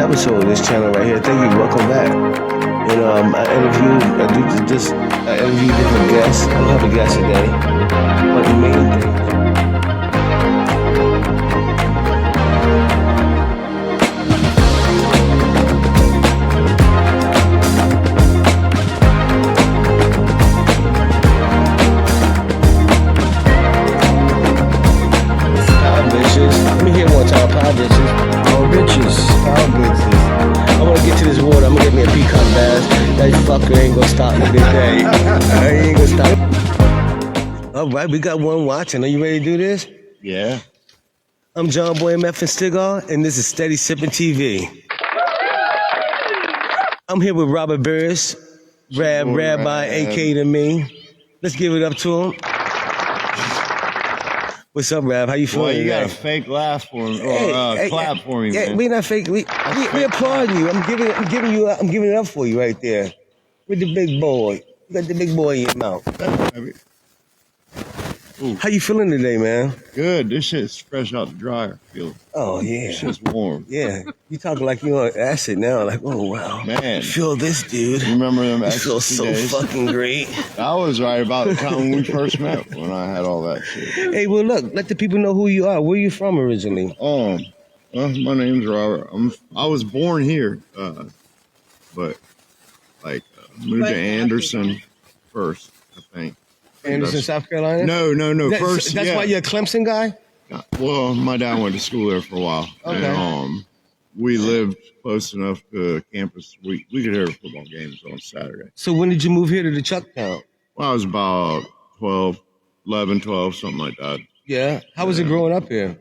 episode of this channel right here. Thank you. Welcome back. And I interview different guests. I don't have a guest today, but the main thing. Let me hear one time. Power bitches. Power bitches. Power bitches. I want to get to this water. I'm going to get me a peacock bass. That fucker ain't going to stop me today. He ain't going to stop. All right, we got one watching. Are you ready to do this? Yeah. I'm John Boy M. F. and Stigar, and this is Steady Sippin' TV. I'm here with Robert Burris, Rabbi, a.k.a. to me. Let's give it up to him. What's up, Rav? How you feeling? Well, you got a fake laugh for me, or clap for me, man. We not fake. We applaud you. I'm giving it up for you right there. With the big boy. You got the big boy in your mouth. How you feeling today, man? Good. This shit's fresh out the dryer. Oh yeah. This shit's warm. Yeah. You talking like you on acid now? Like, oh wow. Man. Feel this, dude. Remember them acid feel so days? Fucking great. I was right about the time when we first met, when I had all that shit. Hey, well look, let the people know who you are. Where you from originally? Well, my name's Robert. I was born here, but moved to Anderson first, I think. Anderson, South Carolina? No. That's why you're a Clemson guy? Well, my dad went to school there for a while. Okay. And, we lived close enough to campus. We could hear football games on Saturday. So when did you move here to the Chuck Town? Well, I was about 11, 12, something like that. Yeah? How was it growing up here?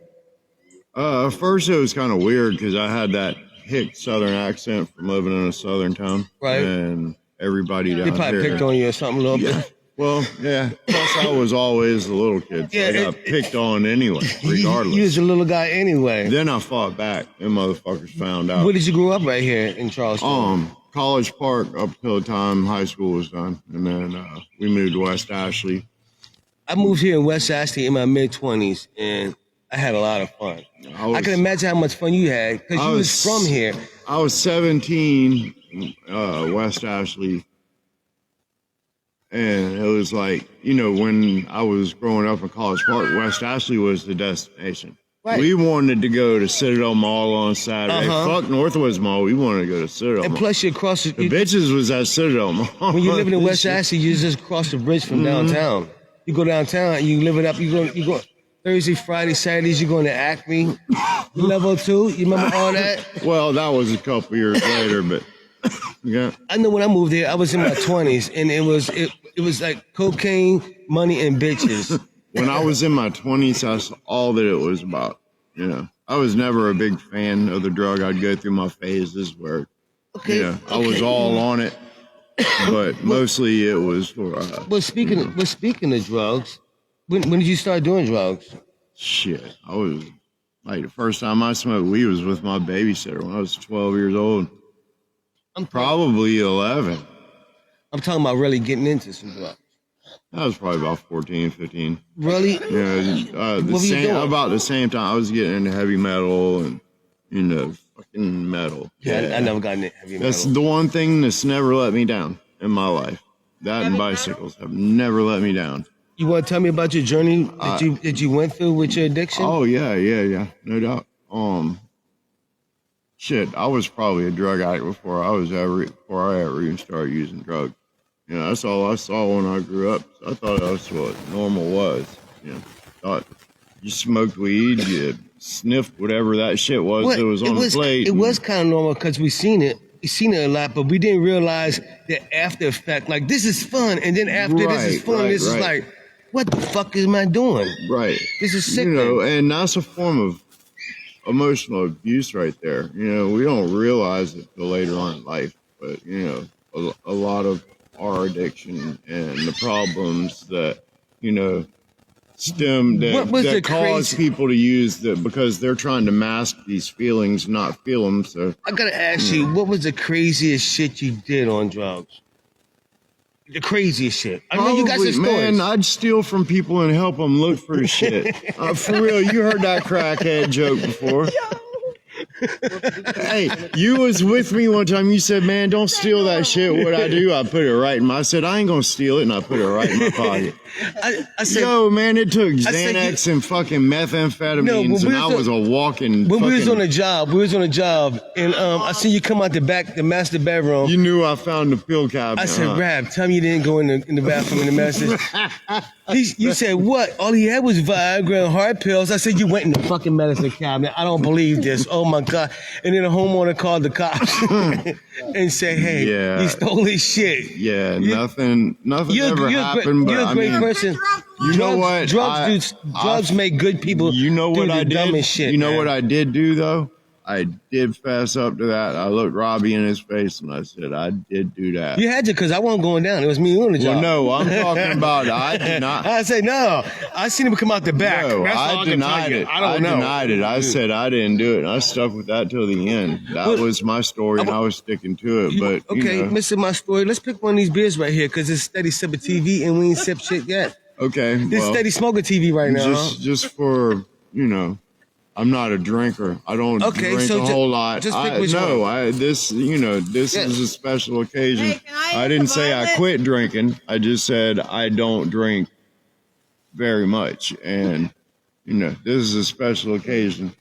First it was kind of weird because I had that hick southern accent from living in a southern town. Right. And everybody down They probably here. picked on you or something a little bit. Well, yeah. Plus, I was always the little kid, so I got picked on anyway, regardless. You was a little guy anyway. Then I fought back, and motherfuckers found out. Where did you grow up right here in Charleston? College Park up till the time high school was done, and then we moved to West Ashley. I moved here in West Ashley in my mid-20s, and I had a lot of fun. I can imagine how much fun you had, because you was from here. I was 17, West Ashley. And it was like, when I was growing up in College Park, West Ashley was the destination. Right. We wanted to go to Citadel Mall on Saturday. Fuck Northwoods Mall. We wanted to go to Citadel Mall. And plus, you cross the bitches was at Citadel Mall. When you're living in West Ashley, you just cross the bridge from downtown. You go downtown and you live it up. You go Thursday, Friday, Saturdays. You going to Acme, Level 2. You remember all that? Well, that was a couple years later, but yeah. I know when I moved here, I was in my 20s, and it was like cocaine, money, and bitches. When I was in my 20s, that's all that it was about. I was never a big fan of the drug. I'd go through my phases where, I was all on it, but mostly it was for. Speaking of drugs, when did you start doing drugs? Shit, I was the first time I smoked weed was with my babysitter when I was 12 years old. I'm probably 11. I'm talking about really getting into some drugs. I was probably about 14, 15. Really? Yeah, about the same time I was getting into heavy metal and, fucking metal. Yeah, I never got into heavy metal. That's the one thing that's never let me down in my life. That and bicycles have never let me down. You want to tell me about your journey that you went through with your addiction? Oh, yeah, no doubt. Shit, I was probably a drug addict before I ever even started using drugs. That's all I saw when I grew up. So I thought that's what normal was. Thought you smoked weed, you sniffed whatever that shit was that was on the plate. It was kind of normal because we seen it a lot, but we didn't realize the after effect. Like, this is fun, and then after this is fun, this is like, what the fuck am I doing? Right. This is sick. And that's a form of emotional abuse right there. We don't realize it till later on in life, but a lot of our addiction and the problems that stem that cause people to use that because they're trying to mask these feelings, not feel them. So I gotta ask you, what was the craziest shit you did on drugs? The craziest shit. I know you got some stories. Man, I'd steal from people and help them look for shit. For real, you heard that crackhead joke before. Hey, you was with me one time. You said, "Man, don't steal that shit." What I do, I put it right in my. I said, "I ain't gonna steal it," and I put it right in my pocket. I said, Yo, man, it took said Xanax and fucking methamphetamines, and I was a walking. when fucking, we was on a job, and I seen you come out the back, the master bedroom. You knew I found the pill cabinet. I said, Rab, tell me you didn't go in the bathroom in the master. You said, what? All he had was Viagra and heart pills. I said, you went in the fucking medicine cabinet. I don't believe this. Oh, my God. And then the homeowner called the cops and said, hey, he stole his shit. Yeah, nothing ever happened. You're a great person. You know what? Drugs make good people. You know what I did? Dumbest shit, you know man. what I did do, though? I did fess up to that. I looked Robbie in his face and I said, I did do that. You had to, because I wasn't going down. It was me on the job. Well, no, I'm talking about I did not. I say, no. I seen him come out the back. No, That's all I denied it. I denied it. I said I didn't do it. And I stuck with that till the end. That was my story, and I was sticking to it. But okay, missing my story. Let's pick one of these beers right here, because it's Steady Sippin' TV, and we ain't sip shit yet. Okay, This Steady Smoker TV right now. Just for I'm not a drinker. I don't drink a whole lot. Just pick which one. This is a special occasion. Hey, I didn't say I quit drinking. I just said I don't drink very much, and this is a special occasion.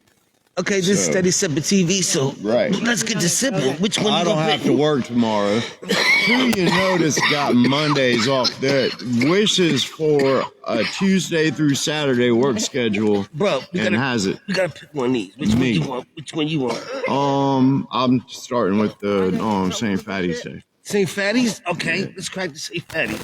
Okay, this is Steady Sippin' TV, so let's get to sipping. Which one I you don't gonna have pick? to work tomorrow. Who you notice got Mondays off? There wishes for a Tuesday through Saturday work schedule, Bro, has it. We gotta pick one of these. Which one you want? Which one you want? I'm starting with the St. Fatty's Day. St. Fatty's? Okay, let's crack the St. Fatty's.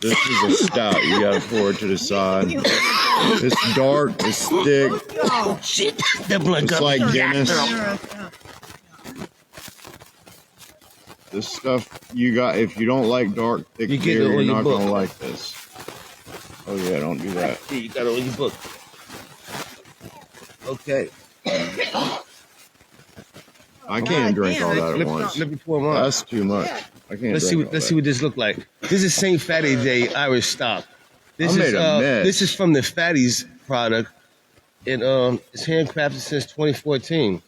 This is a stout. You gotta pour it to the side. It's dark. It's thick. Oh shit! That blood It's got like me. Guinness. This stuff you got. If you don't like dark, thick You get beer, it on you're your not book. gonna like this. Oh yeah, don't do that. Yeah, you got it on your book. Okay. I can't drink all that at once. Let me pour them on. That's too much. I can't. Let's see what this look like. This is St. Fatty Day Irish Stout. This I made a mess. This is from the Fatty's product, and it's handcrafted since 2014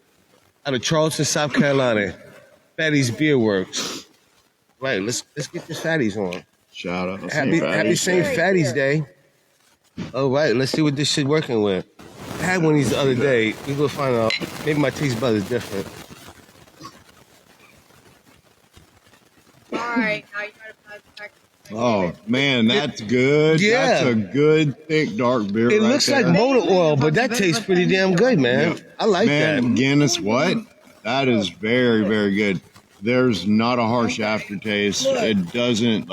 out of Charleston, South Carolina. Fatty's Beer Works. Right, let's get the Fatty's on. Shout out. Happy St. Fatty's Day. All right, let's see what this shit working with. I had one of these the other day. We go find out. Maybe my taste bud is different. All right, now you gotta pass it back. Oh man, that's good. Yeah. That's a good thick dark beer. It right looks there. like motor oil, but that tastes pretty damn good, man. Yeah. I like Man, that. Guinness, what? That is very, very good. There's not a harsh aftertaste. It doesn't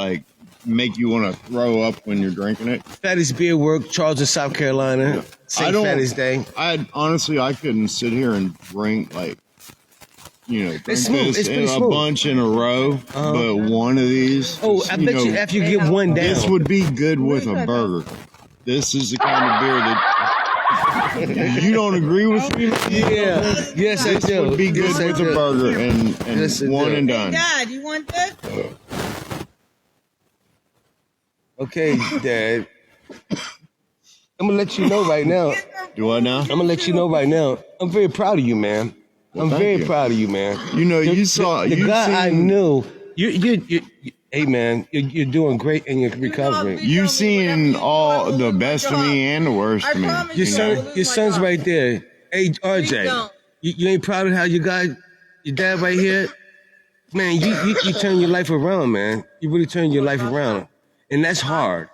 make you want to throw up when you're drinking it. Fatty's Beer Work, Charleston, South Carolina. St. Fatty's Day. I honestly, I couldn't sit here and drink drink It's smooth. this It's in pretty a smooth. bunch in a row. But one of these, Oh, I bet you after you get one down. this would be good with a burger. This is the kind of beer that you don't agree with me. Yeah. Yes, I This do. would be good Yes, I with a do. burger and Yes, I one do. and done. Dad, you want this? Okay, Dad. I'm gonna let you know right now. Do I now? I'm gonna let you know right now. I'm very proud of you, man. Well, I'm thank very you. proud of you, man. You saw the you guy I seen, knew. You hey, man, you're doing great in your recovery. You seen all the best of me and the worst of me. Your son's right there. Hey, RJ, you ain't proud of how you got your dad right here? Man, you turn your life around, man. You really turn your life around. And that's hard.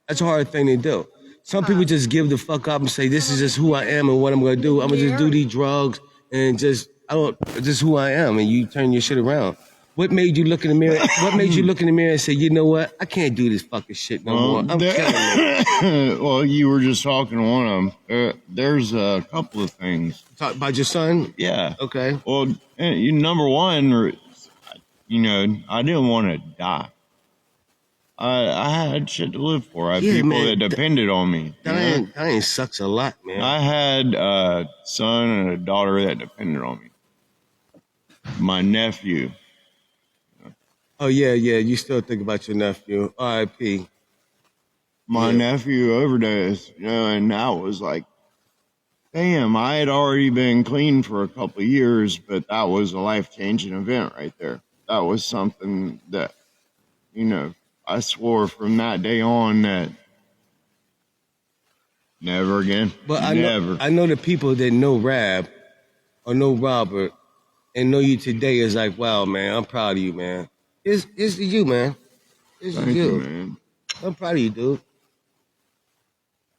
That's a hard thing to do. Some people just give the fuck up and say, this is just who I am and what I'm gonna do. I'm gonna just do these drugs and just who I am, and you turn your shit around. What made you look in the mirror? What made you look in the mirror and say, you know what? I can't do this fucking shit no more. I'm killing it. Well, you were just talking to one of them. There's a couple of things. Talk about your son? Yeah. Okay. Well, number one, I didn't want to die. I had shit to live for. I had people man, that depended on me. That ain't sucks a lot, man. I had a son and a daughter that depended on me. My nephew. Oh, yeah. You still think about your nephew. R.I.P. My nephew overdosed, and that was bam, I had already been clean for a couple of years, but that was a life-changing event right there. That was something that, you know, I swore from that day on that never again. But Never. I know the people that know Rab or know Robert and know you today is like, wow, man, I'm proud of you, man. It's you, man. It's Thank you. you, man. I'm proud of you, dude.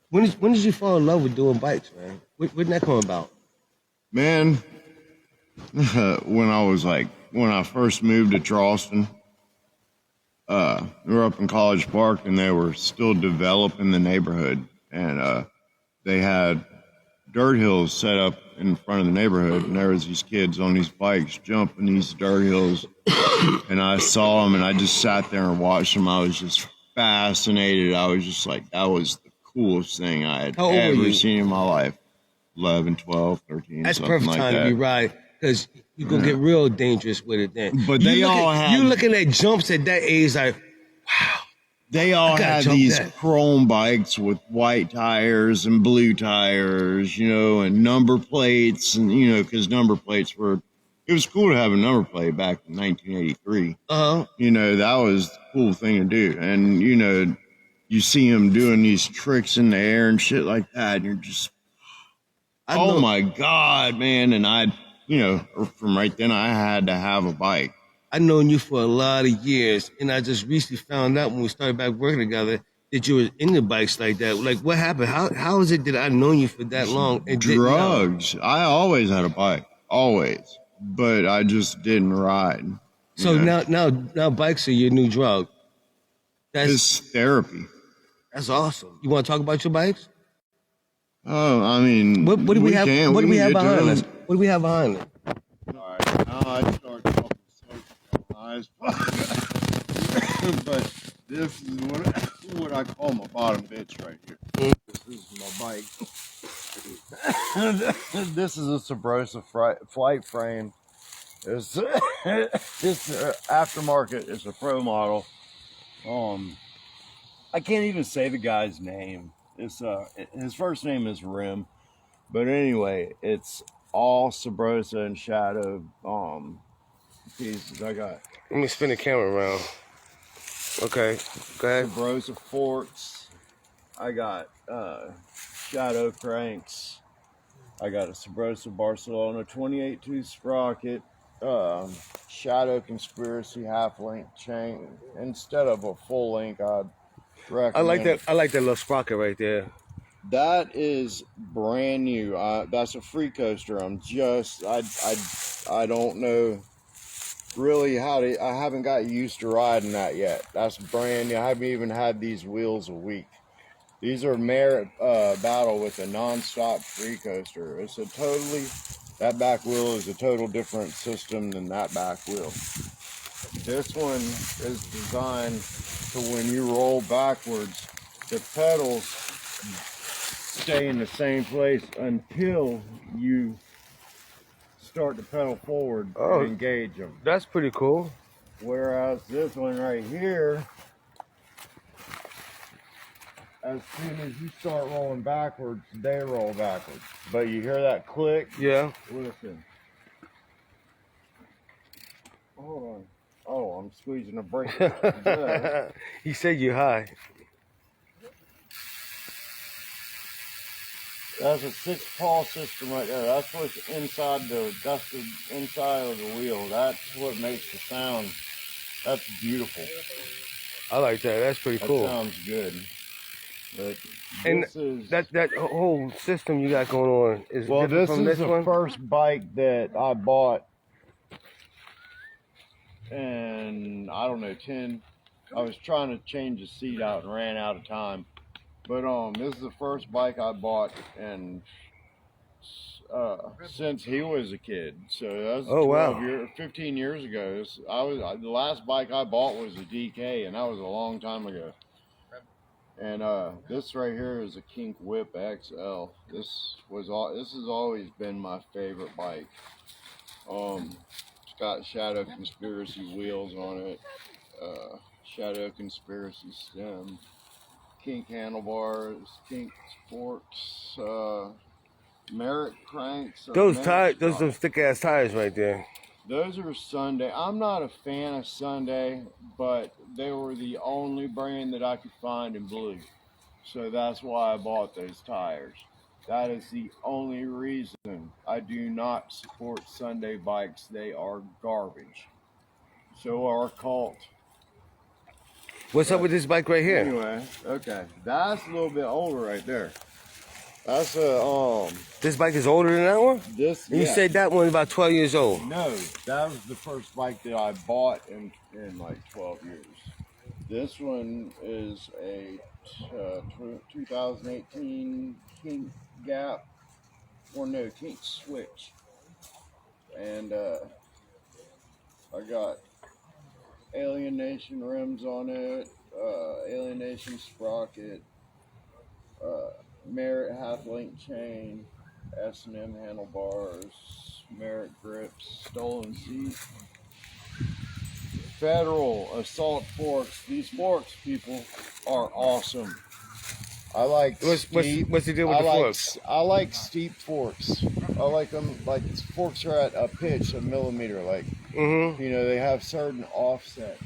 When did you fall in love with doing bikes, man? When did that come about? Man, when I first moved to Charleston, we were up in College Park and they were still developing the neighborhood. And they had dirt hills set up in front of the neighborhood. And there was these kids on these bikes jumping these dirt hills. And I saw them and I just sat there and watched them. I was just fascinated. I was just like, that was the coolest thing I had ever seen in my life. 11, 12, 13, That's something perfect like time that. to be riding because you're going to get real dangerous with it then. But they all had... You looking at jumps at that age like, wow. They all had these that. chrome bikes with white tires and blue tires, you know, and number plates. And, you know, because number plates were... It was cool to have a number plate back in 1983. Uh-huh. You know, that was the cool thing to do. And, you know, you see them doing these tricks in the air and shit like that. And you're just... Oh my God, man. And you know, from right then I had to have a bike. I've known you for a lot of years, and I just recently found out when we started back working together that you were into bikes like that. Like, what happened? How is it that I've known you for that long? And drugs. I always had a bike. Always. But I just didn't ride. So now bikes are your new drug. It's therapy. That's awesome. You want to talk about your bikes? Oh, I mean, what do we have? What do we have behind us? What do we have behind us? All right, now I start talking so nice, but this is what I call my bottom bitch right here. This is my bike. This is a Sabrosa flight frame. It's aftermarket. It's a pro model. I can't even say the guy's name. It's his first name is Rim, but anyway, it's all Sabrosa and Shadow pieces. I got. Let me spin the camera around. Okay, go ahead. Sabrosa forks. I got Shadow cranks. I got a Sabrosa Barcelona 28-2 sprocket. Shadow Conspiracy half-length chain instead of a full length. I'd recommend. I like that little sprocket right there. That is brand new. That's a free coaster. I don't know really I haven't got used to riding that yet. That's brand new. I haven't even had these wheels a week. These are merit battle with a non-stop free coaster. That back wheel is a total different system than that back wheel. This one is designed to when you roll backwards, the pedals stay in the same place until you start to pedal forward and engage them. That's pretty cool. Whereas this one right here, as soon as you start rolling backwards, they roll backwards. But you hear that click? Yeah. Listen. Hold on. Oh, I'm squeezing a brake. He said you high. That's a 6-paw system right there. That's what's inside that's the inside of the wheel. That's what makes the sound. That's beautiful. I like that. That's pretty cool. That sounds good. But that whole system you got going on is different from this one? This is the first bike that I bought. And I don't know, I was trying to change the seat out and ran out of time. But this is the first bike I bought, and since he was a kid, so that was 15 years ago. The last bike I bought was a DK, and that was a long time ago. And this right here is a Kink Whip XL. This has always been my favorite bike. It's got Shadow Conspiracy wheels on it, Shadow Conspiracy stem, Kink handlebars, Kink forks, Merritt cranks. Those tires, those some thick ass tires right there. Those are Sunday. I'm not a fan of Sunday, but they were the only brand that I could find in blue. So that's why I bought those tires. That is the only reason I do not support Sunday bikes. They are garbage. So are Colt. What's up with this bike right here? Anyway, okay. That's a little bit older right there. That's This bike is older than that one? this You yeah. said that one about 12 years old. No, that was the first bike that I bought in like 12 years. This one is a 2018 King Gap, or no, King Switch. And I got Alienation rims on it, Alienation sprocket, Merritt half-link chain, S&M handlebars, Merritt grips, stolen seat, Federal assault forks. These forks, people, are awesome. I like What's the deal with the forks? I like steep forks. I like them like forks are at a pitch, a millimeter. Like you know, they have certain offsets.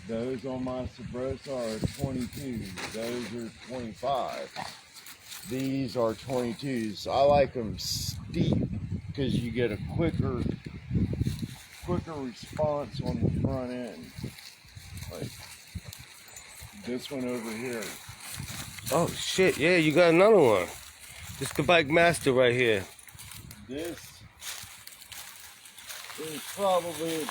Those on my Sabrosa are 22. Those are 25. These are 22s. I like them steep because you get a quicker response on the front end. Like this one over here. Oh shit, yeah, you got another one. This is the Bike Master right here. This is probably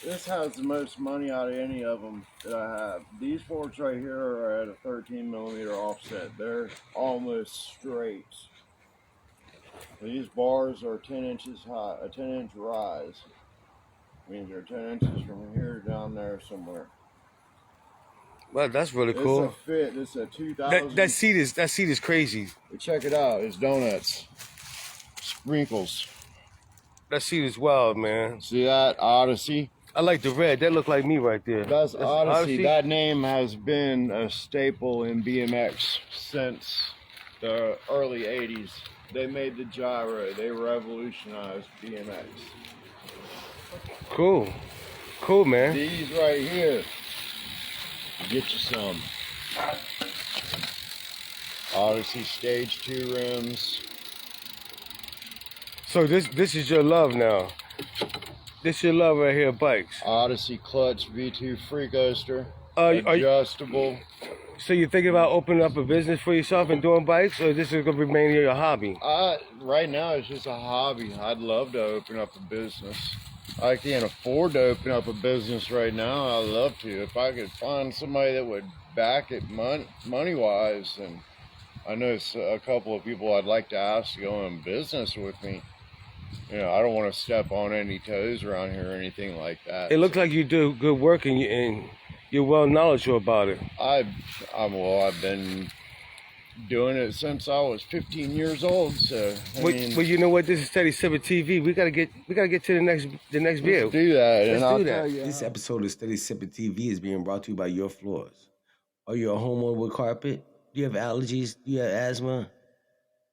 this has the most money out of any of them that I have. These forks right here are at a 13 millimeter offset. They're almost straight. These bars are 10 inches high, a 10-inch rise. Means they're 10 inches from here down there somewhere. Well, that's really cool. It's a fit. It's a 2000. That seat is crazy. Check it out. It's donuts, sprinkles. That seat is wild, man. See that Odyssey? I like the red. That look like me right there. That's Odyssey. That name has been a staple in BMX since the early 80s. They made the gyro. They revolutionized BMX. Cool. Cool, man. These right here. Get you some. Odyssey Stage 2 rims. So this is your love now. This your love right here, bikes. Odyssey Clutch V2 free coaster. Adjustable. Adjustable. So you're thinking about opening up a business for yourself and doing bikes, or this is gonna remain your hobby? Right now it's just a hobby. I'd love to open up a business. I can't afford to open up a business right now. I'd love to. If I could find somebody that would back it money-wise, and I know a couple of people I'd like to ask to go in business with me. You know, I don't want to step on any toes around here or anything like that. It looks like you do good work and you're well knowledgeable about it. I've been doing it since I was 15 years old. So well, you know what? This is Steady Sippin TV. We gotta get to the next video. Let's do that. Let's do that. This episode of Steady Sippin TV is being brought to you by Your Floors. Are you a homeowner with carpet? Do you have allergies? Do you have asthma?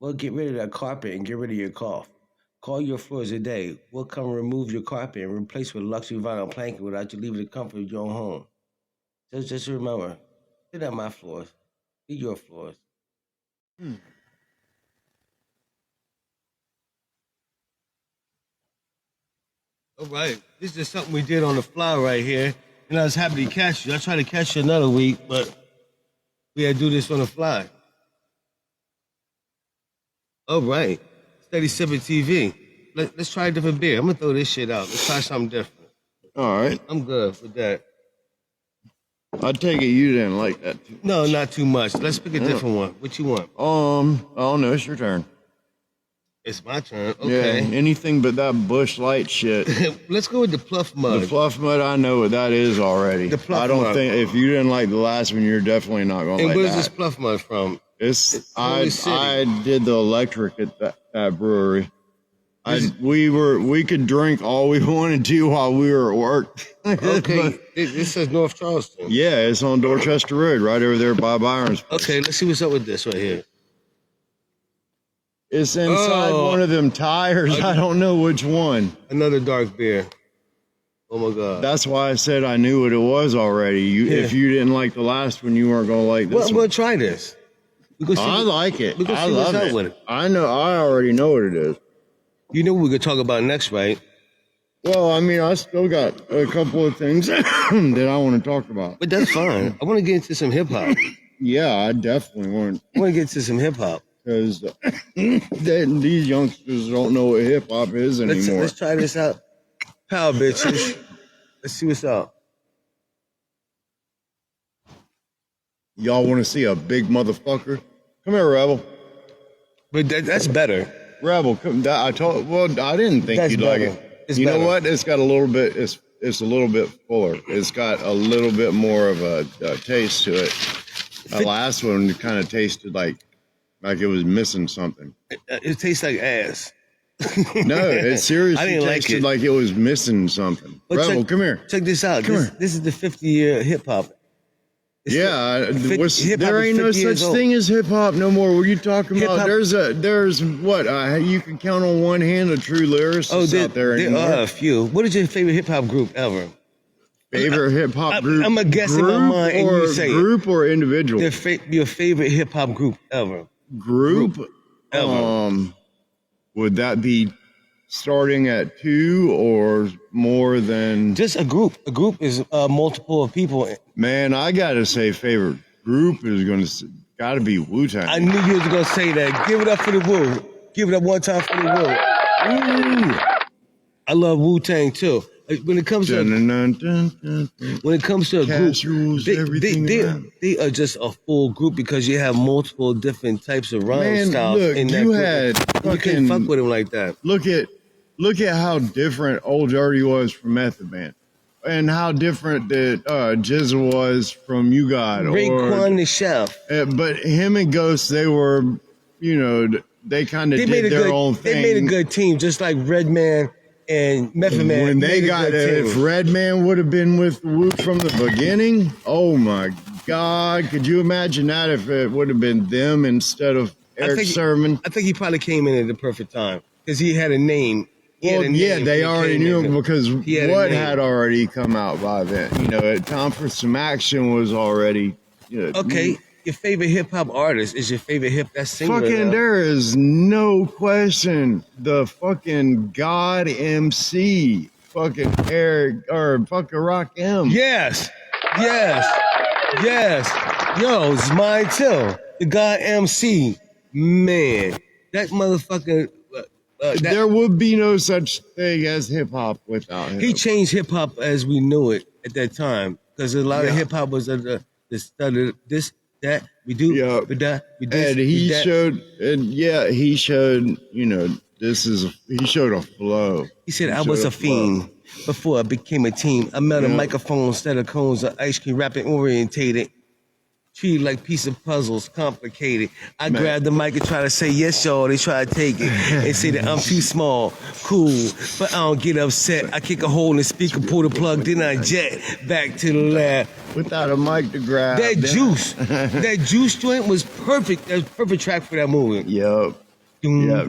Well, get rid of that carpet and get rid of your cough. Call Your Floors today. We'll come remove your carpet and replace with luxury vinyl planking without you leaving the comfort of your own home. So just remember, they're not my floors. They're your floors. All right, this is something we did on the fly right here, and I was happy to catch you. I tried to catch you another week, but we had to do this on the fly. All right, Steady Sippin TV. Let's try a different beer. I'm gonna throw this shit out. Let's try something different. All right. I'm good with that. I take it you didn't like that. No, not too much. Let's pick a different one. What you want? Oh no, it's your turn. It's my turn. Okay. Yeah, anything but that Bush Light shit. Let's go with the Pluff Mud. The Fluff Mud, I know what that is already. The Pluff I don't Mud. think if you didn't like the last one, you're definitely not gonna And like where's that. this Pluff Mud from? It's Holy City. I did the electric at that brewery. We could drink all we wanted to while we were at work. Okay, this says North Charleston. Yeah, it's on Dorchester Road, right over there by Byron's place. Okay, let's see what's up with this right here. It's inside one of them tires. I don't know which one. Another dark beer. Oh my God. That's why I said I knew what it was already. If you didn't like the last one, you weren't gonna like this Well, I'm one. gonna try this. I like it. We gonna I see what's love up it. with it. I know. I already know what it is. You know what we're gonna talk about next, right? Well, I mean, I still got a couple of things that I want to talk about. But that's fine. I want to get into some hip hop. Yeah, I definitely want, I want to get into some hip hop. because these youngsters don't know what hip hop is anymore. Let's try this out. Power bitches. Let's see what's up. Y'all want to see a big motherfucker? Come here, Rebel. But that's better. Rebel, come. I didn't think That's you'd better. like it. It's You better. know what? It's got a little bit. It's a little bit fuller. It's got a little bit more of a taste to it. The last one kind of tasted like it was missing something. It tastes like ass. No, it seriously I didn't like tasted it. like it was missing something. But Rebel, come here. Check this out. Come This, here. this is the 50-year hip hop. Yeah, hip-hop there is ain't no 50 years such old. thing as hip hop no more. What are you talking about? Hip-hop- There's what you can count on one hand of true lyricists out there there anymore. are a few. What is your favorite hip hop group ever? Favorite hip hop group? I'm a guess in my mind, and you say it. group or individual? Your favorite hip hop group ever? Group. Ever. Would that be starting at 2 or more than? Just a group. A group is multiple of people. Man, I gotta say, favorite group is gotta be Wu-Tang. I knew you was gonna say that. Give it up for the Wu. Give it up one time for the Wu. Ooh. I love Wu-Tang too. When it comes to a Cash group, rules everything around. they are just a full group because you have multiple different types of rhyme Man, styles look, in that you group. had You can't fucking- fuck with them like that. Look at how different Old Dirty was from Method Man, and how different that Jizzle was from You God. Raekwon the Chef. But him and Ghost, they were, they kind of did their own thing. They made a good team, just like Redman and Method Man. When they made a got good it, if team. Redman would have been with Wu from the beginning, oh my God, could you imagine that if it would have been them instead of Eric Sermon? I think he probably came in at the perfect time because he had a name. Well, yeah, they already knew him because He had a what name. had already come out by then. Time for Some Action was already. Okay, your favorite hip hop artist is your favorite that's singular. Fucking, now. there is no question. The fucking God MC, fucking Eric or fucking Rock M. Yes. Yo, it's mine too. The guy MC, man, that motherfucker. There would be no such thing as hip hop without him. He changed hip hop as we knew it at that time because a lot of hip hop was the study this that we do Yeah. but that we this And we that. he showed, he showed a flow. He said, I showed was a flow. fiend before I became a team. I met a Yeah. microphone instead of cones of ice cream, rapping orientated. Treated like piece of puzzles, complicated. I Man. grabbed the mic and try to say, yes, y'all. They try to take it and say that I'm too small. Cool, but I don't get upset. I kick a hole in the speaker, pull the plug, then I jet back to the lab. Without a mic to grab. That juice joint was perfect. That was a perfect track for that movie. Yup. Know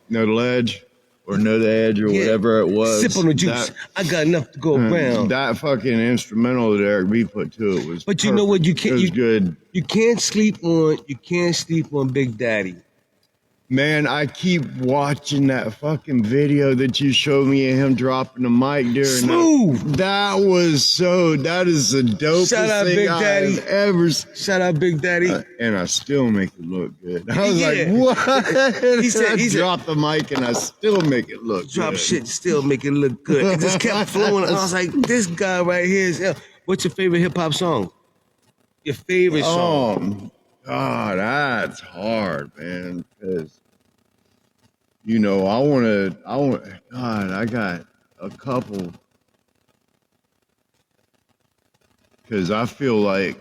the ledge or know the edge or Yeah. whatever it was. Sip on the juice. I got enough to go around. That fucking instrumental that Eric B put to it was. But you know what? You can't. It was good. You can't sleep on Big Daddy. Man, I keep watching that fucking video that you showed me of him dropping the mic during Smooth. That is the dopest Shout out thing Big Daddy. I've ever seen. Shout out Big Daddy. And I still make it look good. I was Yeah. like, what? He said- I dropped the mic and I still make it look Drop good. shit, still make it look good. It just kept flowing. I was like, this guy right here is. What's your favorite hip hop song? Your favorite song? God, that's hard, man. Because, I got a couple. Because I feel like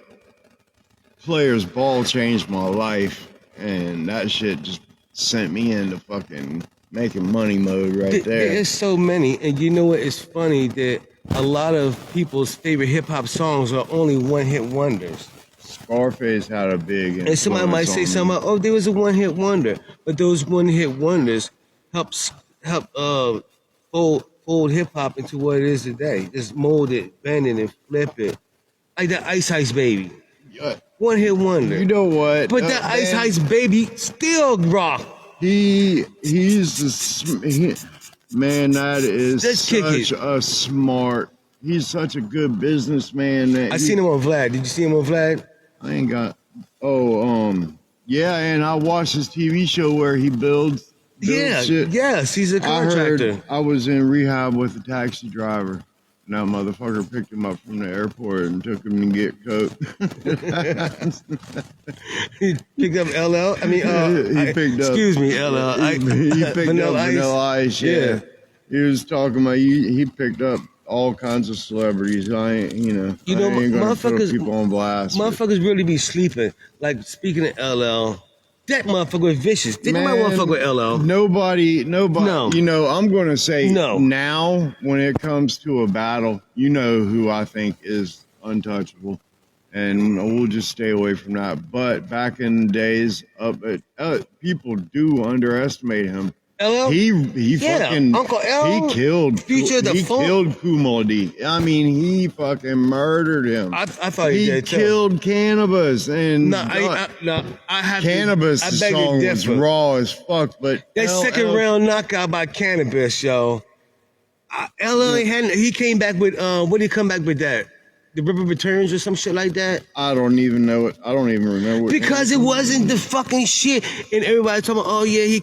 Players Ball changed my life, and that shit just sent me into fucking making money mode right there. There's so many, and you know what? It's funny that a lot of people's favorite hip hop songs are only one hit wonders. Scarface had a big And somebody might say something about, oh, there was a one-hit wonder. But those one-hit wonders help fold hip-hop into what it is today. Just mold it, bend it, and flip it. Like the Ice Ice Baby. Yeah. One-hit wonder. You know what? But the Ice Ice Baby still rock. He's man, that is such a smart. He's such a good businessman. I seen him on Vlad. Did you see him on Vlad? I ain't got. Yeah, and I watched his TV show where he builds shit. Yes, he's a contractor. I was in rehab with a taxi driver. And that motherfucker picked him up from the airport and took him to get coke. He picked up LL. I mean, he picked up. Excuse me, LL. He picked Vanilla up Vanilla Ice. Yeah. He was talking about. He picked up all kinds of celebrities. I ain't gonna put people on blast. Motherfuckers really be sleeping. Like, speaking of LL, that motherfucker was vicious. Didn't nobody want to fuck with LL? Nobody. No. You know, I'm going to say no. Now, when it comes to a battle, you know who I think is untouchable. And we'll just stay away from that. But back in the days, people do underestimate him. LL? He fucking Uncle L. He killed Kumodi. I mean, he fucking murdered him. I thought he did too. Killed Cannabis, and I have Cannabis. I The beg song to was differ. raw as fuck, but That second round knockout by Cannabis, yo. LL he came back with what did he come back with that? The River Returns or some shit like that? I don't even know it. I don't even remember. Because it wasn't the fucking shit. And everybody talking about, oh yeah, he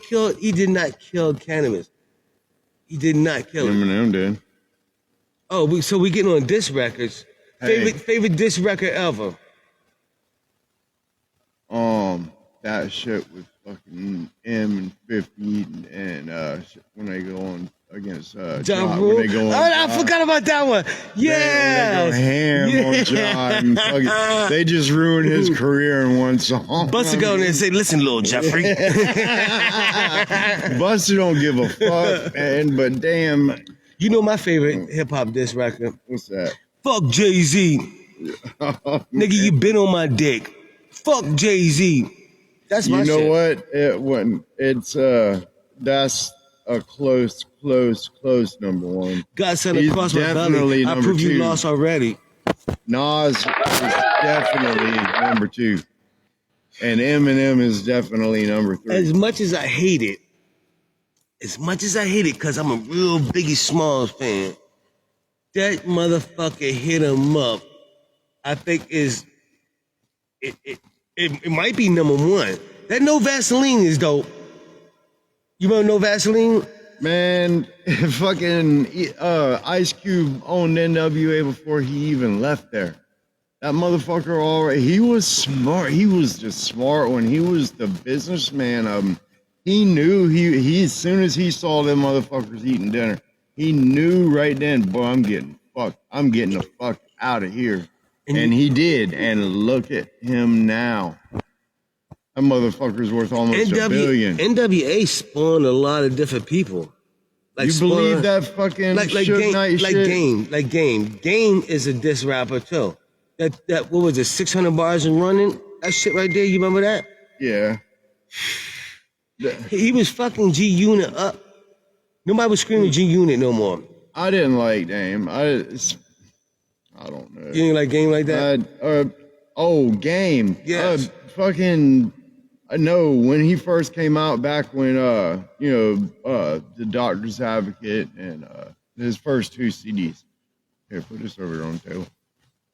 did not kill Cannabis. He did not kill him. Eminem did. Oh, so we getting on disc records. Favorite disc record ever? That shit with fucking M and 50 and when they go on against John Rule. I forgot about that one. Yeah. They go ham on John. And fucking, they just ruined his career in one song. Buster go in there and say, listen, little Jeffrey. Buster don't give a fuck, man, but damn. You know my favorite hip-hop disc record? What's that? Fuck Jay-Z. Nigga, you been on my dick. Fuck Jay-Z. That's my shit. You know what? That's a close number one. God sent across my belly. I prove you lost already. Nas is definitely number 2. And Eminem is definitely number 3. As much as I hate it, because I'm a real Biggie Smalls fan, that motherfucker hit him up. I think it might be number 1. That No Vaseline is dope. You remember No Vaseline? Man, fucking Ice Cube owned NWA before he even left there. That motherfucker already, he was smart. He was just smart when he was the businessman. He knew he as soon as he saw them motherfuckers eating dinner, he knew right then, boy, I'm getting the fuck out of here. And he did. And look at him now. That motherfucker's worth almost $1 billion. NWA spawned a lot of different people. Like you believe that fucking Suge Knight shit? Game is a diss rapper too. That what was it, 600 bars and running? That shit right there, you remember that? Yeah. He was fucking G Unit up. Nobody was screaming G Unit no more. I didn't like Game. I don't know. You didn't like Game like that? Game. Yes. No, when he first came out back when the Doctor's Advocate and his first 2 CDs. Here, put this over on the table.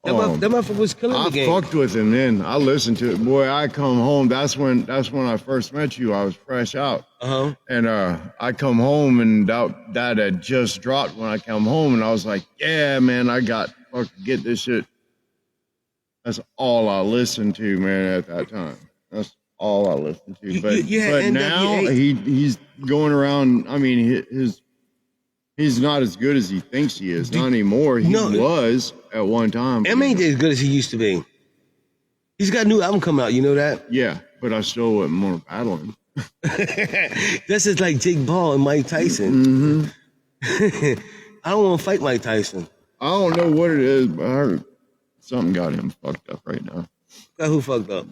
That motherfucker was killing the game. I fucked with him then. I listened to it. Boy, I come home. That's when I first met you. I was fresh out. Uh-huh. And I come home and that had just dropped when I come home, and I was like, yeah, man, I got fucking get this shit. That's all I listened to, man, at that time. That's all I listened to. But now he's going around. I mean, he's not as good as he thinks he is. Not anymore. He was at one time. M ain't as good as he used to be. He's got a new album coming out. You know that? Yeah, but I still wouldn't want to battle him. This is like Jake Paul and Mike Tyson. Mm-hmm. I don't want to fight Mike Tyson. I don't know what it is, but I heard something got him fucked up right now. Who fucked up?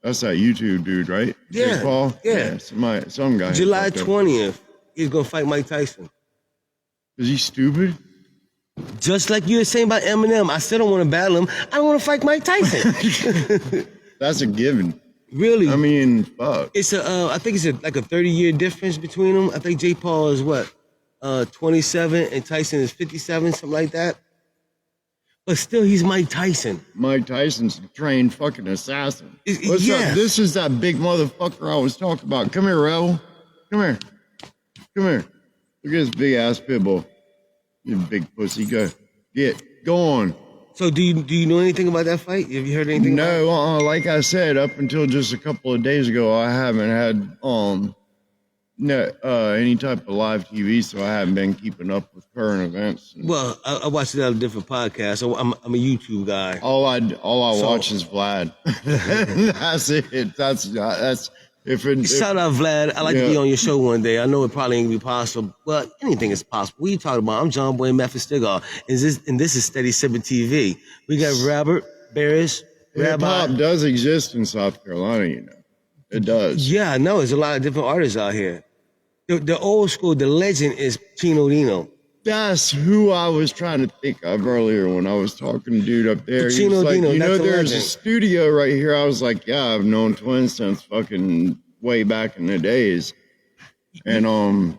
That's that YouTube dude, right? Yeah, Jake Paul? yeah. Some guy. July fucked up. 20th, he's gonna fight Mike Tyson. Is he stupid? Just like you were saying about Eminem, I still don't want to battle him. I don't want to fight Mike Tyson. That's a given. Really? I mean, fuck. It's I think it's like a 30-year difference between them. I think Jake Paul is what, 27 and Tyson is 57, something like that. But still, he's Mike Tyson. Mike Tyson's a trained fucking assassin. What's yes. up? This is that big motherfucker I was talking about. Come here, Rebel. Come here. Come here. Look at this big ass pit bull. You big pussy. Go. Go on. So do you know anything about that fight? Have you heard anything about it? No, like I said, up until just a couple of days ago, I haven't had any type of live TV, so I haven't been keeping up with current events. Well, I watched it on a different podcast. So I'm a YouTube guy. All I watch is Vlad. That's it. That's Shout out Vlad. I'd like to be on your show one day. I know it probably ain't gonna be possible, but anything is possible. What are you talking about? I'm John Boy Mephistigar, and this is Steady Sippin TV. We got Robert Burris. hip hop does exist in South Carolina, you know. It does. Yeah, I know. There's a lot of different artists out here. The old school, the legend is Chino Dino. That's who I was trying to think of earlier when I was talking to dude up there. He was like, you know, there's a studio right here. I was like, yeah, I've known Twins since fucking way back in the days. And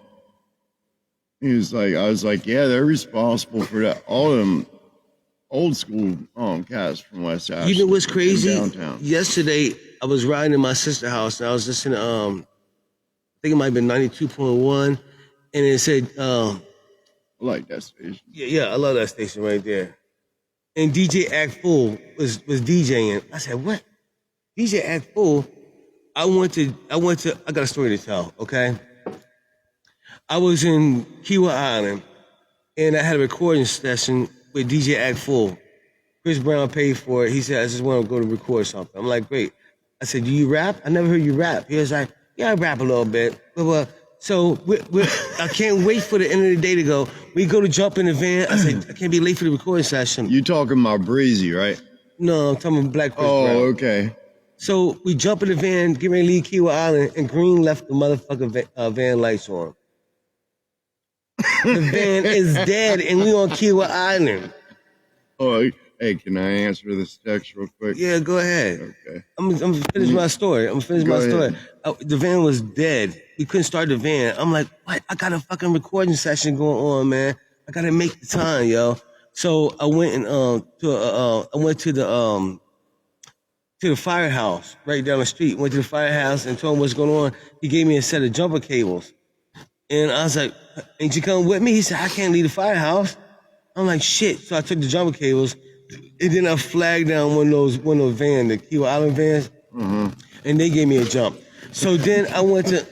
he was like, I was like, yeah, they're responsible for that. All of them old school cats from West Ashland. You know what's crazy? Downtown. Yesterday, I was riding in my sister's house and I was listening to I think it might have been 92.1, and it said I like that station. Yeah, I love that station right there. And DJ Act Full was DJing. I said, what? DJ Act Full? I got a story to tell, okay? I was in Kiwa Island, and I had a recording session with DJ Act Full. Chris Brown paid for it. He said, I just want to go to record something. I'm like, great. I said, do you rap? I never heard you rap. He was like, yeah, I rap a little bit. So I can't wait for the end of the day to go. We go to jump in the van. I said, I can't be late for the recording session. You talking about Breezy, right? No, I'm talking about Black Chris Brown. Oh, okay. So we jump in the van, get ready to leave Kiwa Island, and Green left the motherfucking van lights on. The van is dead, and we on Kiwa Island. Oh, hey, can I answer this text real quick? Yeah, go ahead. Okay. I'm gonna finish my story. The van was dead. We couldn't start the van. I'm like, what? I got a fucking recording session going on, man. I gotta make the time, yo. So I went and I went to the firehouse right down the street. Went to the firehouse and told him what's going on. He gave me a set of jumper cables, and I was like, "Ain't you coming with me?" He said, "I can't leave the firehouse." I'm like, "Shit!" So I took the jumper cables, and then I flagged down one of those vans, the Kiwa Island vans, and they gave me a jump. So then I went to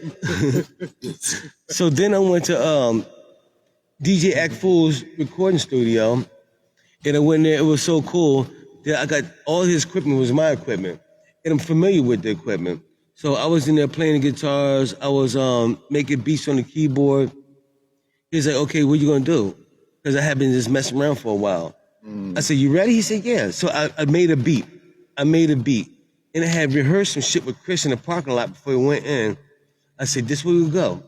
DJ Act Fool's recording studio, and I went there. It was so cool that I got all his equipment was my equipment, and I'm familiar with the equipment. So I was in there playing the guitars. I was making beats on the keyboard. He was like, "Okay, what you gonna do?" Because I had been just messing around for a while. I said, "You ready?" He said, "Yeah." So I made a beat. And I had rehearsed some shit with Chris in the parking lot before we went in. I said, this where we go.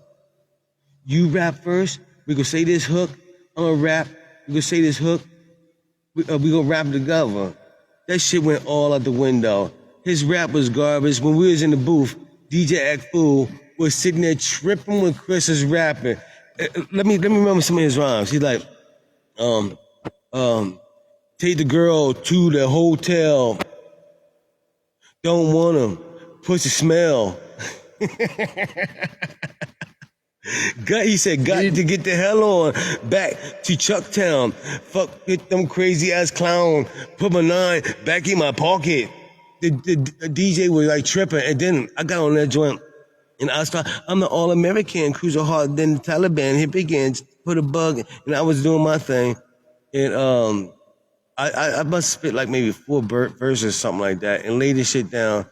You rap first. We gonna say this hook. I'm gonna rap. We gonna say this hook. We gonna rap together. That shit went all out the window. His rap was garbage. When we was in the booth, DJ Act Fool was sitting there tripping when Chris is rapping. Let me remember some of his rhymes. He's like, take the girl to the hotel. Don't want him. Pussy smell. He said, got to get the hell on. Back to Chucktown. Fuck with them crazy ass clown. Put my 9 back in my pocket. The DJ was like tripping. And then I got on that joint. And I'm the All-American cruiser harder than the Taliban. Here begins, put a bug. And I was doing my thing. And I must spit like maybe 4 verses or something like that and lay this shit down,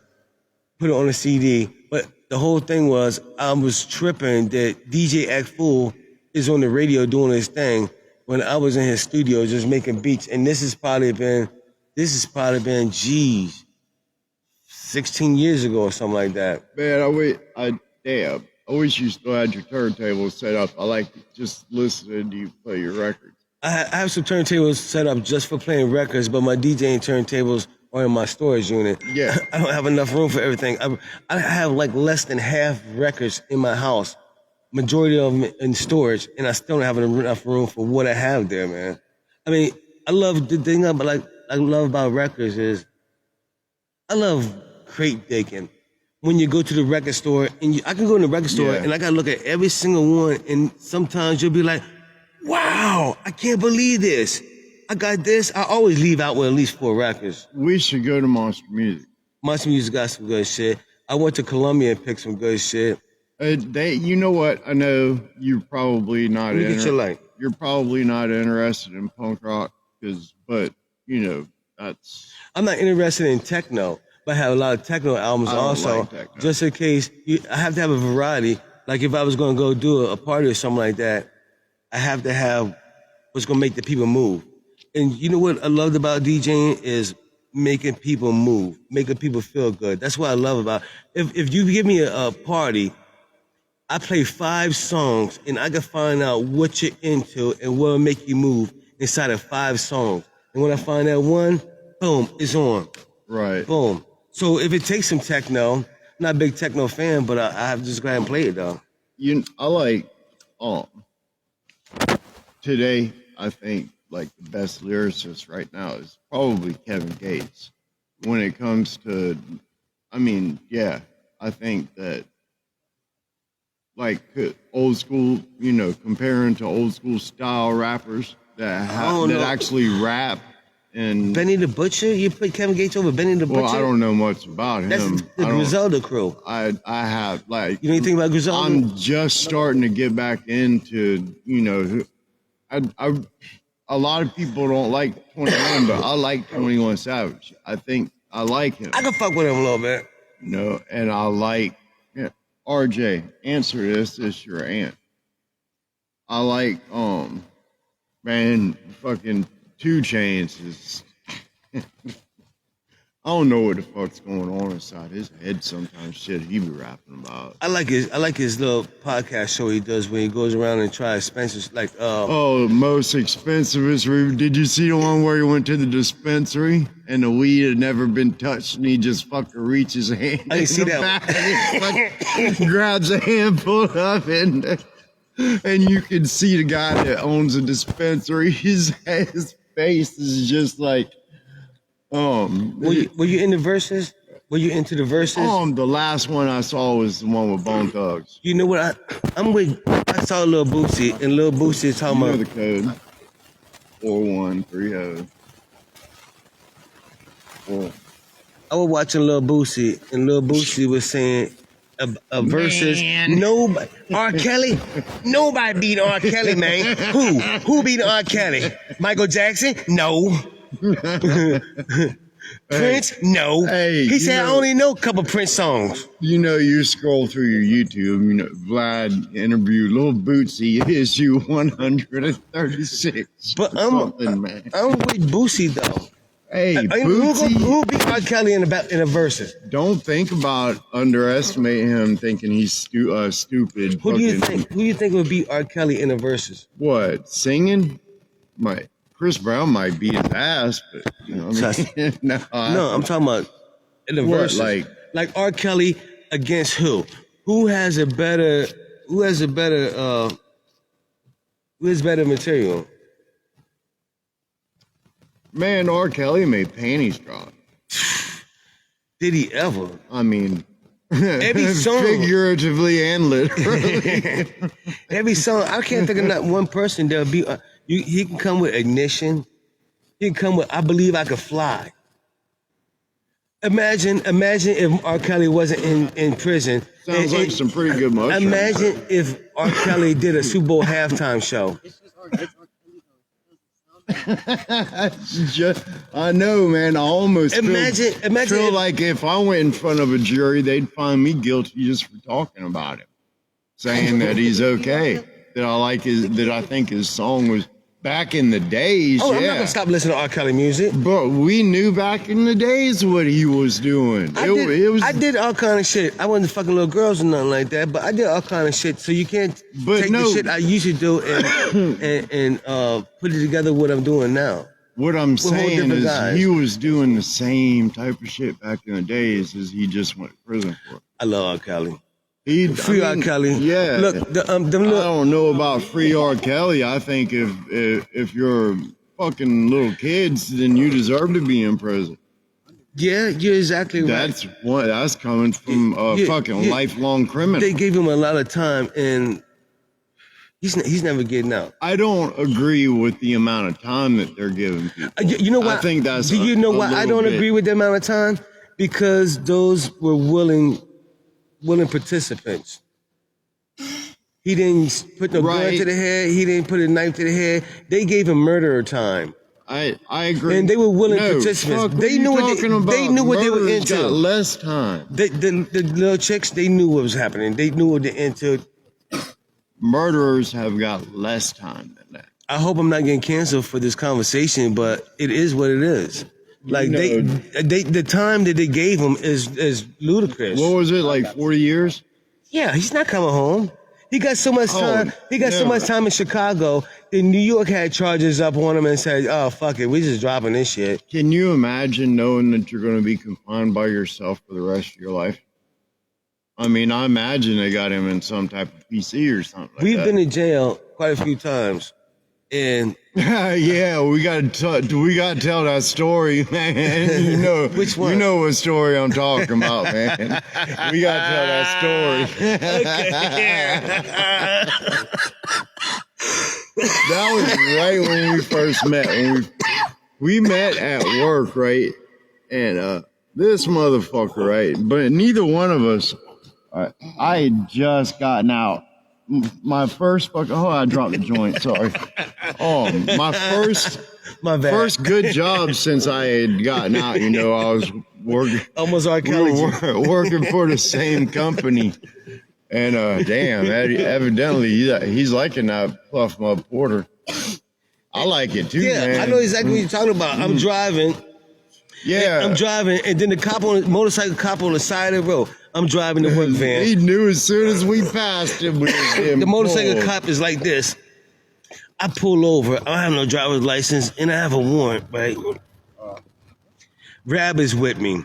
put it on a CD. But the whole thing was I was tripping that DJ Act Fool is on the radio doing his thing when I was in his studio just making beats. And this has probably been This has probably been, 16 years ago or something like that. Man, I wish you still had your turntable set up. I like just listening to you play your records. I have some turntables set up just for playing records, but my DJing turntables are in my storage unit. Yeah. I don't have enough room for everything. I have like less than half records in my house, majority of them in storage, and I still don't have enough room for what I have there, man. I mean, I love the thing I love about records is I love crate digging. When you go to the record store, and I can go in the record store and I gotta look at every single one, and sometimes you'll be like, wow, I can't believe this. I got this. I always leave out with at least 4 records. We should go to Monster Music. Monster Music got some good shit. I went to Columbia and picked some good shit. You know what? I know you're probably not. You're probably not interested in punk rock, but you know that's. I'm not interested in techno, but I have a lot of techno albums also. Like techno. Just in case, I have to have a variety. Like if I was going to go do a party or something like that, I have to have what's going to make the people move. And you know what I loved about DJing is making people move, making people feel good. That's what I love about it. If you give me a party, I play 5 songs and I can find out what you're into and what will make you move inside of 5 songs. And when I find that one, boom, it's on. Right. Boom. So if it takes some techno, I'm not a big techno fan, but I have to just go ahead and play it though. I like today, I think like the best lyricist right now is probably Kevin Gates. When it comes to, I think that like old school, comparing to old school style rappers that actually rap. And Benny the Butcher? You put Kevin Gates over Benny the Butcher? Well, I don't know much about him. That's the Griselda crew. I have You know anything about Griselda? I'm just starting to get back into, a lot of people don't like 21, but I like 21 Savage. I think I like him. I can fuck with him a little bit. And I like RJ. Answer this. This your aunt. I like fucking 2 Chainz is. I don't know what the fuck's going on inside his head sometimes. Shit he be rapping about. I like his little podcast show he does when he goes around and tries Spencer's like most expensive is. Did you see the one where he went to the dispensary and the weed had never been touched and he just fucking reaches his hand? I didn't see that. Grabs a handful of it and you can see the guy that owns a dispensary. His face is just like. Were you in the verses? Were you into the verses? The last one I saw was the one with Bone Thugs. You know what? I saw Lil Boosie, and Lil Boosie is talking about the code 4130. I was watching Lil Boosie, and Lil Boosie was saying a verses. Nobody, R. Kelly, nobody beat R. Kelly, man. Who beat R. Kelly? Michael Jackson? No. Prince? No. Hey, he said, I only know a couple Prince songs. You scroll through your YouTube, Vlad interviewed Lil Bootsy, issue 136. But I'm with Boosie, though. Hey, Bootsy. Who beat R. Kelly in a verses? Don't think about underestimating him thinking he's stupid. Who do you think would beat R. Kelly in a verses? What, singing? Chris Brown might beat his ass, but No, I'm talking about in the verses. Like R. Kelly against who? Who has better material? Man, R. Kelly made panties drop. Did he ever? I mean, every song, figuratively and literally. Every song. I can't think of not one person that'll be. He can come with Ignition. He can come with I Believe I Could Fly. Imagine if R. Kelly wasn't in prison. Sounds like some pretty good mushrooms. Imagine if R. Kelly did a Super Bowl halftime show. I know, man. I almost imagine feel like if I went in front of a jury, they'd find me guilty just for talking about him, saying that he's okay. That I think his song was Back in the days, Oh, yeah. I'm not gonna stop listening to R. Kelly music. But we knew back in the days what he was doing. I did all kind of shit. I wasn't fucking little girls or nothing like that, but I did all kind of shit. So you can't take the shit I used to do and put it together with what I'm doing now. What I'm saying is guys. he was doing the same type of shit back in the days as he just went to prison for. I love R. Kelly. Free R. Kelly. Yeah. Look, I don't know about free R. Kelly. I think if you're fucking little kids, then you deserve to be in prison. Yeah, you're exactly right. That's coming from a fucking lifelong criminal. They gave him a lot of time, and he's never getting out. I don't agree with the amount of time that they're giving people. You know what? I think that's. Do you know why I don't agree with the amount of time? Because those were willing participants. He didn't put no gun to the head. He didn't put a knife to the head. They gave him murderer time. I agree. And they were willing participants. They knew what they were into. Got less time. The little chicks, they knew what was happening. They knew what they're into. Murderers have got less time than that. I hope I'm not getting canceled for this conversation, but it is what it is. Like the time that they gave him is ludicrous. What was it, like 40 years? Yeah, he's not coming home. He got so much time. So much time in Chicago. Then New York had charges up on him and said, "Oh fuck it, we just dropping this shit." Can you imagine knowing that you're going to be confined by yourself for the rest of your life? I mean, I imagine they got him in some type of PC or something. We've been in jail quite a few times, and yeah, we got to tell that story, man. You know which one? You know what story I'm talking about, man. We got to tell that story. That was right when we first met. We met at work, right? And this motherfucker, right? But neither one of us. I had just gotten out. My first fucking. Oh, I dropped the joint. Sorry. My first good job since I had gotten out. You know, I was working. Almost archaeology. Working for the same company. And damn, evidently he's liking that Puff Mud Porter. I like it too, man. I know exactly what you're talking about. I'm driving. Yeah. I'm driving, and then the motorcycle cop on the side of the road. I'm driving the work van. He knew as soon as we passed him. The motorcycle cop is like this. I pull over. I don't have no driver's license, and I have a warrant, right? Rab is with me.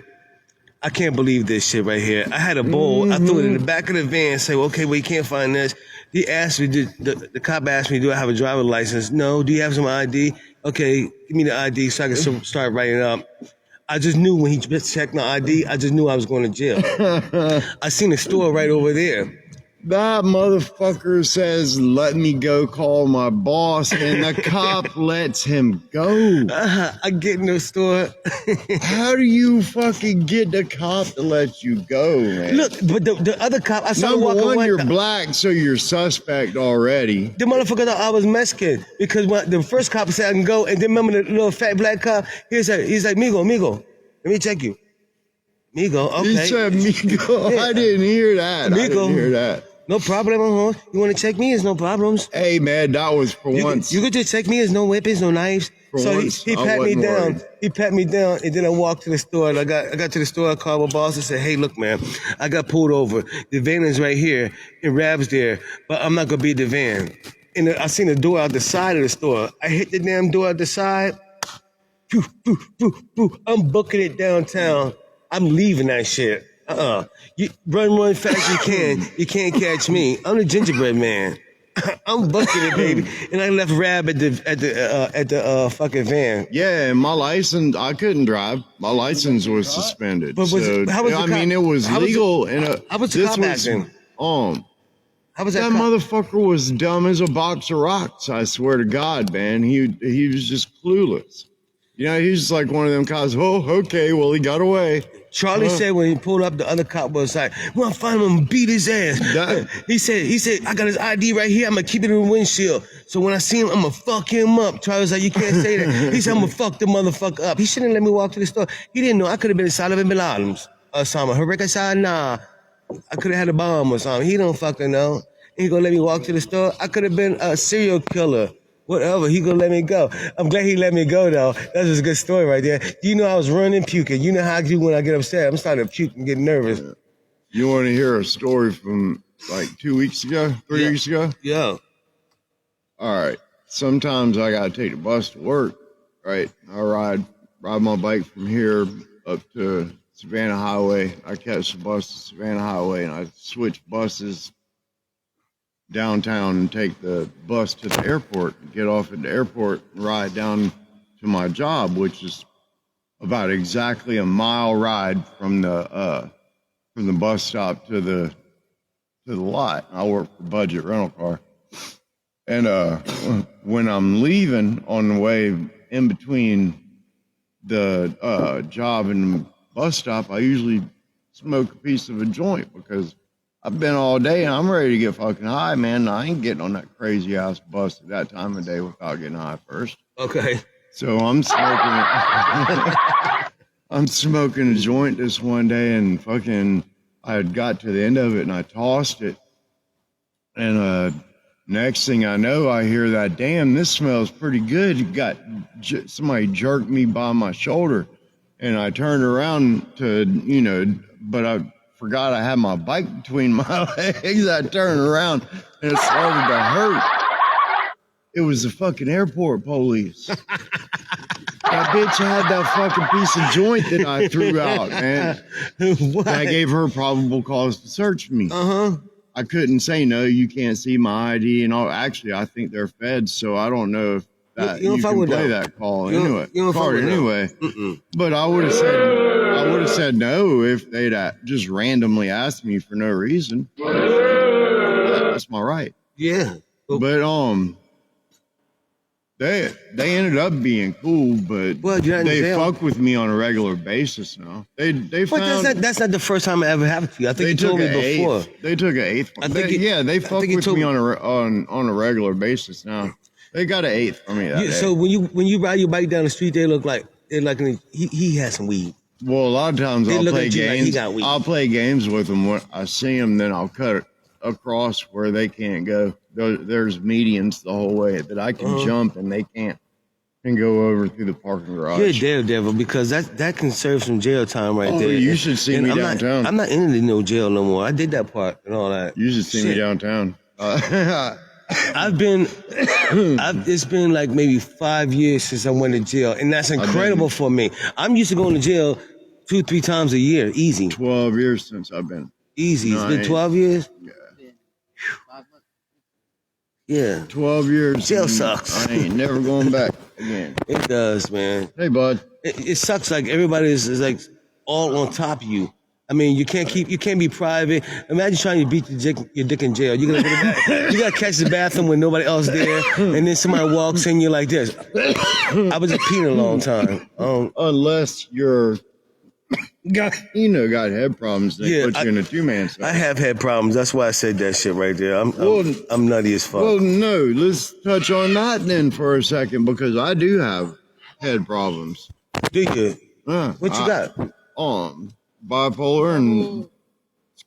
I can't believe this shit right here. I had a bowl. I threw it in the back of the van. Say, okay, well, you can't find this. He asked me, the cop asked me, do I have a driver's license? No. Do you have some ID? Okay, give me the ID so I can start writing up. I just knew when he checked my ID, I just knew I was going to jail. I seen a store right over there. That motherfucker says, let me go call my boss, and the cop lets him go. I get in the store. How do you fucking get the cop to let you go, man? Look, but the other cop, I saw him walking Number one, you're away. black, so you're suspect already. The motherfucker thought I was Mexican because when the first cop said I can go, and then remember the little fat black cop? He's like, Migo, let me check you. Migo, okay. He said Migo. Yeah. I didn't hear that. Migo. I didn't hear that. No problem, uh-huh. You want to check me? There's no problems. Hey, man, that was for once. You could just check me. There's no weapons, no knives. For once, he I pat me wasn't down. worried. He pat me down, and then I walked to the store. And I got to the store. I called my boss and said, "Hey, look, man, I got pulled over. The van is right here, and Rab's there, but I'm not gonna be at the van." And I seen the door out the side of the store. I hit the damn door out the side. Poof, poof, poof, poof. I'm booking it downtown. I'm leaving that shit. You run fast you can. You can't catch me. I'm the gingerbread man. I'm booking it, baby. And I left Rab at the fucking van. Yeah, and my license, I couldn't drive. My license was suspended. But how was the cop? Mean, it was legal. How was the cop acting? How was that cop? Motherfucker was dumb as a box of rocks. I swear to God, man. He was just clueless. You know, he's just like one of them cops. Oh, okay, well, he got away. Charlie said when he pulled up, the other cop was like, "Well, I'm find him and beat his ass." He said, "I got his ID right here. I'm gonna keep it in the windshield. So when I see him, I'm gonna fuck him up." Charlie was like, "You can't say that." He said, "I'm gonna fuck the motherfucker up." He shouldn't let me walk to the store. He didn't know I could have been inside of bin Laden's or something. Harika said, "Nah, I could have had a bomb or something." He don't fucking know. He gonna let me walk to the store. I could have been a serial killer Whatever, he gonna let me go. I'm glad he let me go though. That's just a good story right there. You know I was running, puking. You know how I do when I get upset. I'm starting to puke and get nervous. You want to hear a story from like 2 weeks ago, 3 weeks ago? Yeah. All right. Sometimes I gotta take the bus to work. Right. I ride my bike from here up to Savannah Highway. I catch the bus to Savannah Highway, and I switch buses downtown and take the bus to the airport, get off at the airport and ride down to my job, which is about exactly a mile ride from the bus stop to the lot. I work for Budget Rental Car. And when I'm leaving on the way in between the job and the bus stop, I usually smoke a piece of a joint because I've been all day and I'm ready to get fucking high, man. I ain't getting on that crazy ass bus at that time of day without getting high first. Okay. So I'm smoking I'm smoking a joint this one day, and fucking I had got to the end of it and I tossed it. And next thing I know, I hear that, damn, this smells pretty good. Somebody jerked me by my shoulder, and I turned around but I forgot I had my bike between my legs. I turned around and it started to hurt. It was the fucking airport police. That bitch had that fucking piece of joint that I threw out, man. That gave her probable cause to search me. I couldn't say no, you can't see my ID and all. Actually, I think they're feds, so I don't know if that you can play that call anyway. But I would have said no if they'd just randomly asked me for no reason. That's my right. Yeah. But they ended up being cool, but they fuck with me on a regular basis now. They found that's not the first time it ever happened to you. I think you told me before. They took an eighth. They fuck with me on a regular basis now. They got an eighth for me that day. So when you ride your bike down the street, they look like he has some weed. Well, a lot of times I'll play games. Like I'll play games with them. When I see them, then I'll cut it across where they can't go. There's medians the whole way that I can jump and they can't, and go over through the parking garage. You're a daredevil, because that can serve some jail time right there. You should see me downtown. I'm not in no jail no more. I did that part and all that. You should see me downtown. It's been like maybe 5 years since I went to jail, and that's incredible for me. I'm used to going to jail 2-3 times a year, easy. 12 years since I've been. Easy. It's been 12 years? Yeah. Yeah. 12 years. Jail sucks. I ain't never going back again. It does, man. Hey, bud. It sucks. Like everybody is like all on top of you. I mean, you can't be private. Imagine trying to beat your dick in jail. You gotta catch the bathroom when nobody else there, and then somebody walks in, you're like this. I was just peeing a long time. Unless you're got head problems, they put you in a 2-man cell. I have had problems. That's why I said that shit right there. I'm nutty as fuck. Well, no, let's touch on that then for a second, because I do have head problems. Do you? What you got? Bipolar and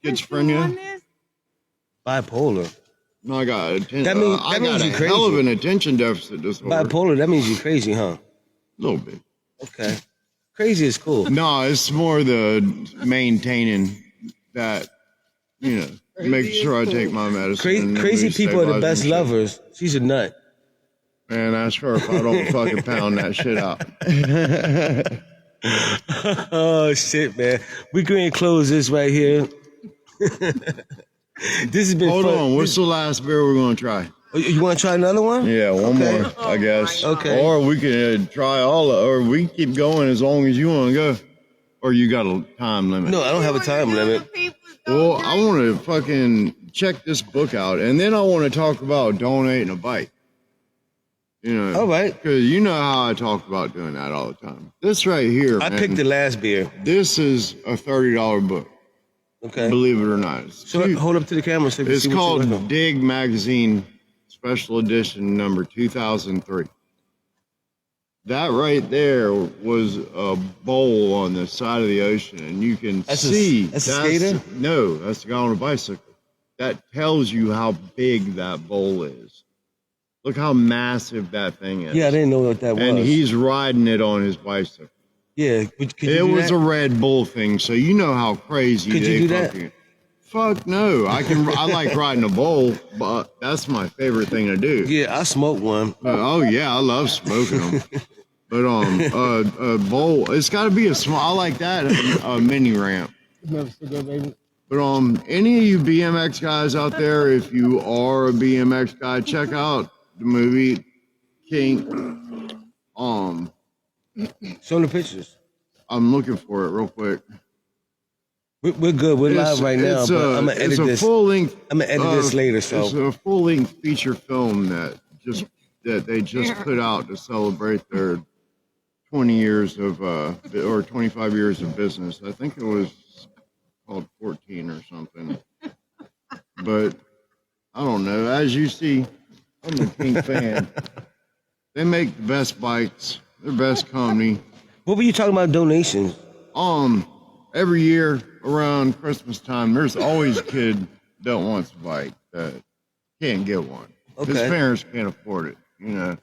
schizophrenia. Bipolar. No, I got that means you're crazy. Hell of an attention deficit disorder. Bipolar. That means you're crazy, huh? A little bit. Okay. Crazy is cool. No, it's more the maintaining that, making sure I take my medicine. Crazy people are the best lovers. She's a nut. Man, ask her if I don't fucking pound that shit out. Oh, shit, man. We're going to close this right here. This has been Hold fun. on. What's the last beer we're going to try? You want to try another one? Yeah, one more, I guess. Okay. Or we can try or we can keep going as long as you want to go. Or you got a time limit? No, I don't have a time limit. Well, I want to fucking check this book out, and then I want to talk about donating a bike. All right. Because you know how I talk about doing that all the time. This right here, I picked the last beer. This is a $30 book. Okay. Believe it or not. So hold up to the camera. So it's called Dig Magazine Special Edition number 2003. That right there was a bowl on the side of the ocean, and you can see. That's a skater? No, that's the guy on a bicycle. That tells you how big that bowl is. Look how massive that thing is. Yeah, I didn't know what that was. And he's riding it on his bicycle. Yeah, could you It do was that? a Red Bull thing, so you know how crazy Could they you do that? fucking. Fuck no! I like riding a bowl, but that's my favorite thing to do. Yeah, I smoked one. Oh yeah, I love smoking them. But a bowl. It's got to be a small. I like that a mini ramp. But any of you BMX guys out there, if you are a BMX guy, check out the movie King. Show them the pictures. I'm looking for it real quick. We're good. We're live right now, but I'm gonna edit this. It's a full length. I'm gonna edit this later. So it's a full length feature film that they just put out to celebrate their 20 years of or 25 years of business. I think it was called 14 or something. But I don't know. As you see, I'm a King fan. They make the best bikes. They're best company. what were you talking about? Donations? Every year around Christmas time, there's always a kid that wants a bike that can't get one. Okay. His parents can't afford it. You know,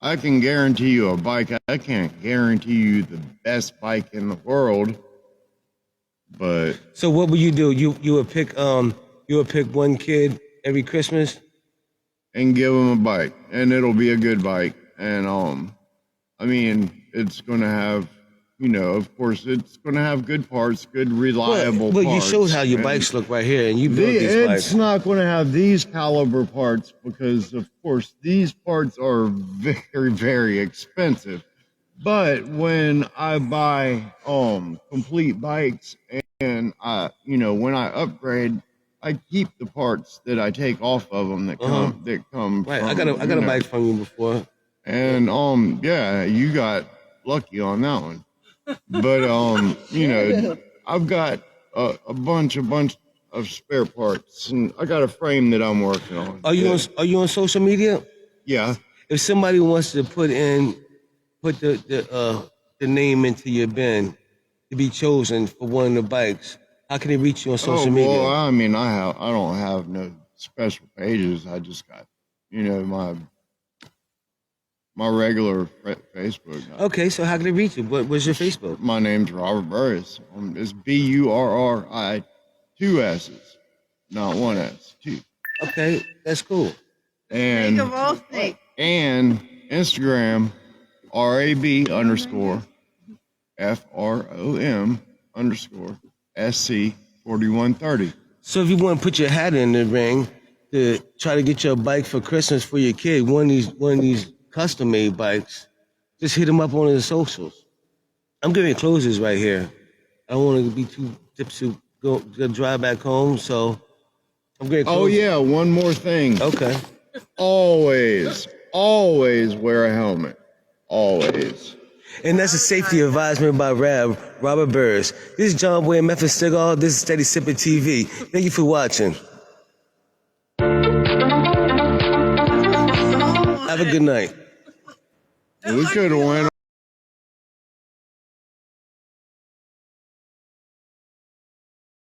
I can guarantee you a bike. I can't guarantee you the best bike in the world. But So what would you do? You would pick one kid every Christmas. and give them a bike, and it'll be a good bike. And I mean, it's gonna have. You know, of course, it's going to have good parts, good, reliable Well, parts. you showed how your and bikes look right here, and you built these it's bikes. not going to have these caliber parts because, of course, these parts are very, very expensive. But when I buy complete bikes and when I upgrade, I keep the parts that I take off of them that come Right, from, I got a bike from you before. and yeah, you got lucky on that one. But I've got a bunch of spare parts, and I got a frame that I'm working on. Are you on social media? Yeah. If somebody wants to put the name into your bin to be chosen for one of the bikes, how can they reach you on social media? Well, I mean, I don't have no special pages. I just got my regular Facebook. Okay, so how can they reach you? What's your Facebook? My name's Robert Burris. It's Burri, 2 S's, not 1 S, 2. Okay, that's cool. And Think of all things. and Instagram, RAB_FROM_SC4130. So if you want to put your hat in the ring to try to get your bike for Christmas for your kid, one of these custom made bikes, just hit them up on the socials. I'm giving closes right here. I don't want to be too tipsy go drive back home, so I'm getting closes. Oh yeah, one more thing. Okay. Always wear a helmet. Always. And that's a safety advisement by Robert Burris. This is John Boy and Memphis Cigar. This is Steady Sippin' TV. Thank you for watching. Have a good night. We could have went